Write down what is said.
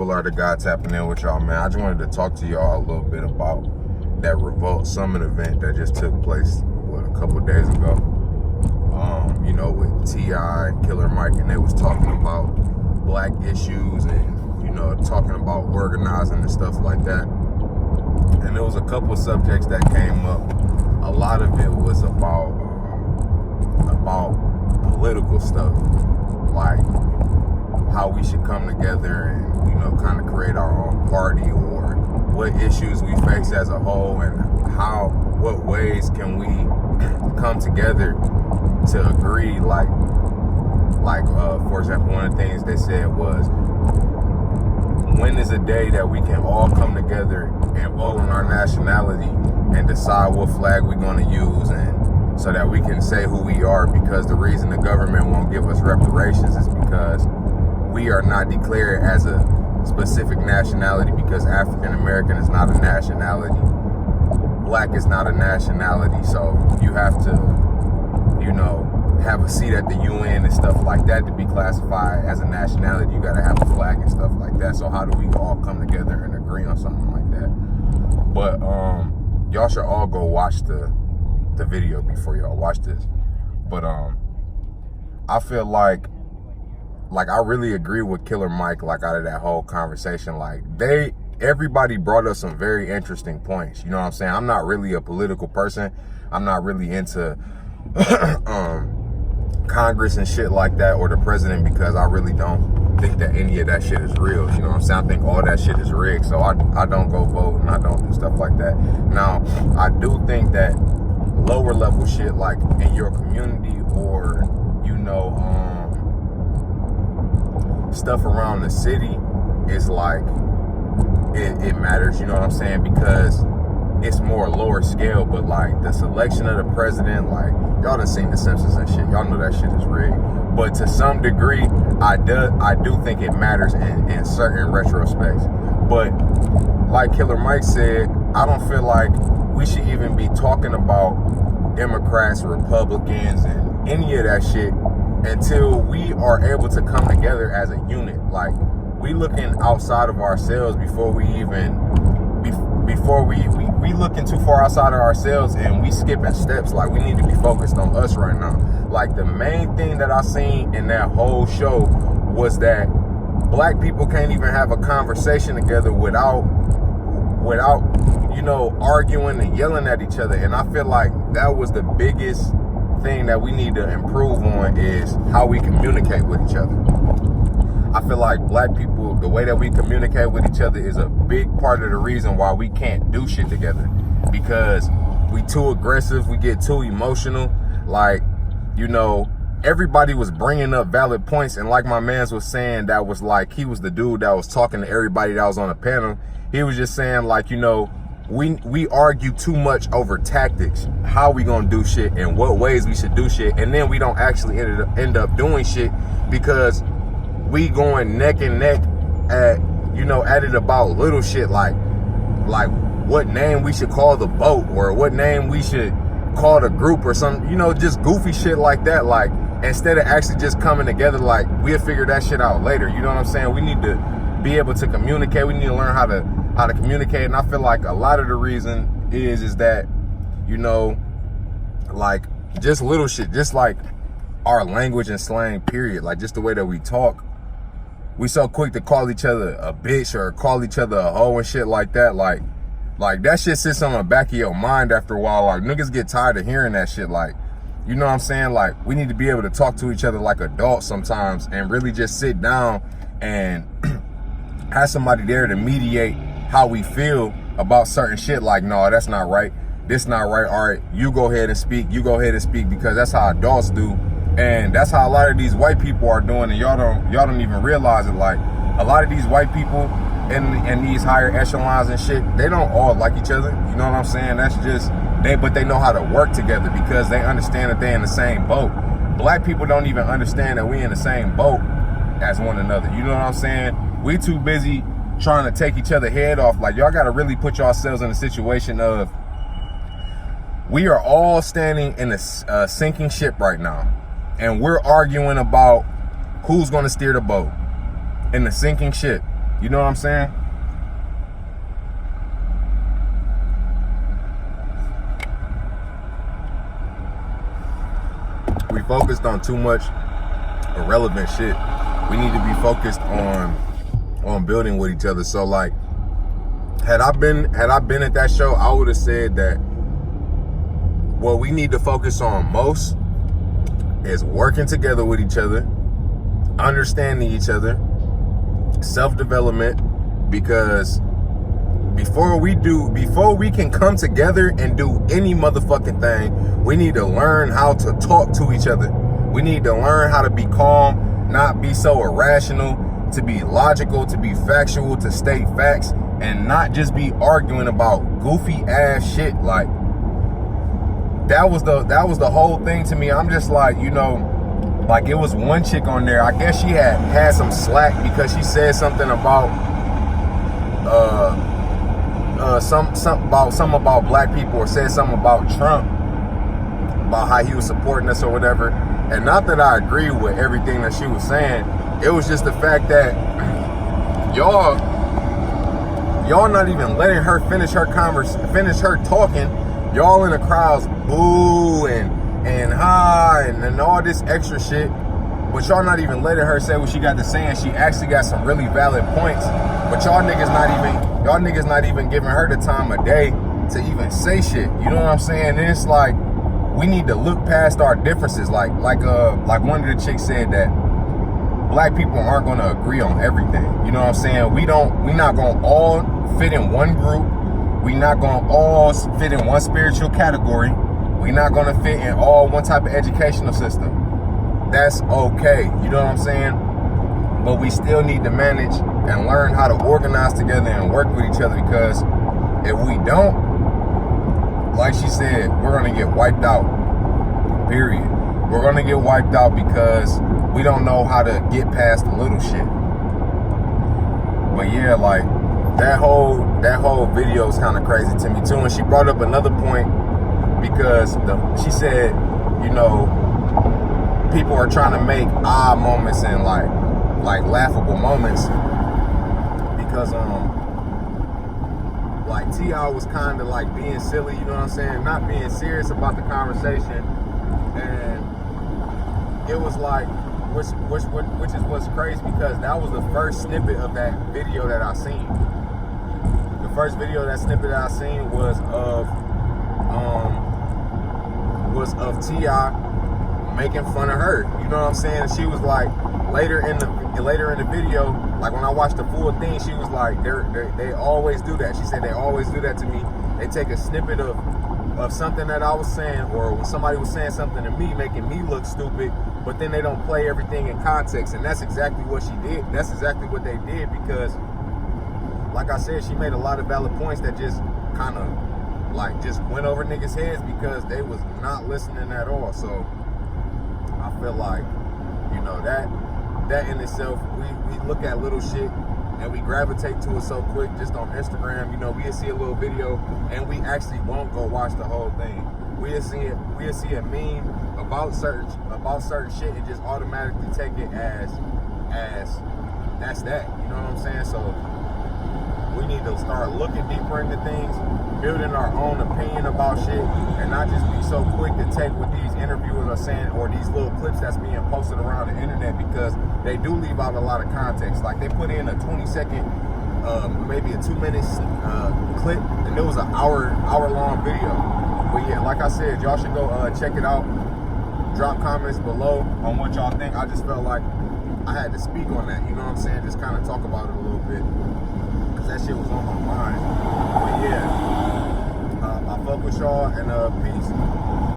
people are the guy tapping in with y'all, man. I just wanted to talk to y'all a little bit about that Revolt Summit event that just took place, a couple of days ago. You know, with T.I. and Killer Mike, and they was talking about black issues and, you know, talking about organizing and stuff like that. And there was a couple of subjects that came up. A lot of it was about political stuff, like how we should come together and, you know, kind of create our own party, or what issues we face as a whole, and what ways can we come together to agree. Like for example, one of the things they said was, when is a day that we can all come together and vote on our nationality and decide what flag we're going to use, and so that we can say who we are, because the reason the government won't give us reparations is because we are not declared as a specific nationality, because African American is not a nationality, black is not a nationality. So you have to, you know, have a seat at the UN and stuff like that to be classified as a nationality. You gotta have a flag and stuff like that. So how do we all come together and agree on something like that? But y'all should all go watch the video before y'all watch this. But I feel like I really agree with Killer Mike, like, out of that whole conversation. Like, everybody brought up some very interesting points. You know what I'm saying? I'm not really a political person. I'm not really into Congress and shit like that, or the president, because I really don't think that any of that shit is real. You know what I'm saying? I think all that shit is rigged. So I don't go vote, and I don't do stuff like that. Now, I do think that lower level shit, like in your community, or, you know, stuff around the city, is like, it matters, you know what I'm saying? Because it's more lower scale. But like the selection of the president, like, y'all done seen The Simpsons and shit, y'all know that shit is rigged. But to some degree, I do think it matters in certain retrospects. But like Killer Mike said, I don't feel like we should even be talking about Democrats, Republicans, and any of that shit until we are able to come together as a unit. Like, we looking outside of ourselves before we looking too far outside of ourselves, and we skipping steps. Like, we need to be focused on us right now. Like, the main thing that I seen in that whole show was that black people can't even have a conversation together without, you know, arguing and yelling at each other. And I feel like that was the biggest thing that we need to improve on, is how we communicate with each other. I feel like black people, the way that we communicate with each other is a big part of the reason why we can't do shit together, because we too aggressive, we get too emotional. Like, you know, everybody was bringing up valid points, and like my mans was saying, that was like, he was the dude that was talking to everybody that was on the panel. He was just saying, like, you know, we argue too much over tactics, how we gonna do shit and what ways we should do shit, and then we don't actually end up doing shit, because we going neck and neck at it about little shit, like what name we should call the boat, or what name we should call the group, or something, you know, just goofy shit like that. Like, instead of actually just coming together, like, we'll figure that shit out later. You know what I'm saying? We need to be able to communicate. We need to learn how to communicate. And I feel like a lot of the reason is that, you know, like, just little shit, just like our language and slang, period. Like, just the way that we talk. We so quick to call each other a bitch or call each other a hoe and shit like that. Like that shit sits on the back of your mind after a while. Like, niggas get tired of hearing that shit. Like, you know what I'm saying? Like, we need to be able to talk to each other like adults sometimes, and really just sit down and have somebody there to mediate how we feel about certain shit. Like, no, that's not right. This not right. All right, you go ahead and speak. You go ahead and speak, because that's how adults do. And that's how a lot of these white people are doing, and y'all don't even realize it. Like, a lot of these white people in these higher echelons and shit, they don't all like each other. You know what I'm saying? That's just but they know how to work together, because they understand that they're in the same boat. Black people don't even understand that we in the same boat as one another. You know what I'm saying? We too busy trying to take each other head off. Like, y'all got to really put yourselves in a situation of, we are all standing in a sinking ship right now, and we're arguing about who's going to steer the boat in the sinking ship. You know what I'm saying? We focused on too much irrelevant shit. We need to be focused on building with each other. So like, had I been at that show, I would have said that what we need to focus on most is working together with each other, understanding each other, self-development, because before we can come together and do any motherfucking thing, we need to learn how to talk to each other. We need to learn how to be calm, not be so irrational, to be logical, to be factual, to state facts, and not just be arguing about goofy ass shit. Like, that was the whole thing to me. I'm just like, you know, like, it was one chick on there, I guess she had some slack because she said something about something about black people, or said something about Trump, about how he was supporting us or whatever. And not that I agree with everything that she was saying, it was just the fact that y'all not even letting her finish her talking. Y'all in the crowds boo and hi and all this extra shit, but y'all not even letting her say what she got to say, and she actually got some really valid points. But y'all niggas not even giving her the time of day to even say shit. You know what I'm saying? And it's like, we need to look past our differences. Like one of the chicks said that black people aren't gonna agree on everything. You know what I'm saying? We not gonna all fit in one group. We not gonna all fit in one spiritual category. We not gonna fit in all one type of educational system. That's okay. You know what I'm saying? But we still need to manage and learn how to organize together and work with each other, because if we don't, like she said, we're gonna get wiped out. Period. We're gonna get wiped out because we don't know how to get past the little shit. But yeah, like, that whole video is kind of crazy to me too. And she brought up another point, because she said, you know, people are trying to make odd moments and like laughable moments, because like T.I. was kind of like being silly, you know what I'm saying, not being serious about the conversation. And it was like, which is what's crazy, because that was the first snippet of that video that I seen. The first video, that snippet that I seen was of T.I. making fun of her. You know what I'm saying? She was like, later in the video, like when I watched the full thing, she was like, they always do that. She said they always do that to me. They take a snippet of something that I was saying, or when somebody was saying something to me, making me look stupid, but then they don't play everything in context. And that's exactly what she did. That's exactly what they did, because like I said, she made a lot of valid points that just kind of like just went over niggas' heads because they was not listening at all. So I feel like, you know, that in itself, we look at little shit and we gravitate to it so quick just on Instagram. You know, we'll see a little video and we actually won't go watch the whole thing. We'll see a meme about certain shit and just automatically take it as that's that. You know what I'm saying? So we need to start looking deeper into things, building our own opinion about shit, and not just be so quick to take what these interviewers are saying or these little clips that's being posted around the internet, because they do leave out a lot of context. Like, they put in a 20-second, maybe a 2-minute clip, and it was an hour-long video. But yeah, like I said, y'all should go check it out. Drop comments below on what y'all think. I just felt like I had to speak on that, you know what I'm saying? Just kind of talk about it a little bit, because that shit was on my mind. But yeah, I fuck with y'all, and peace.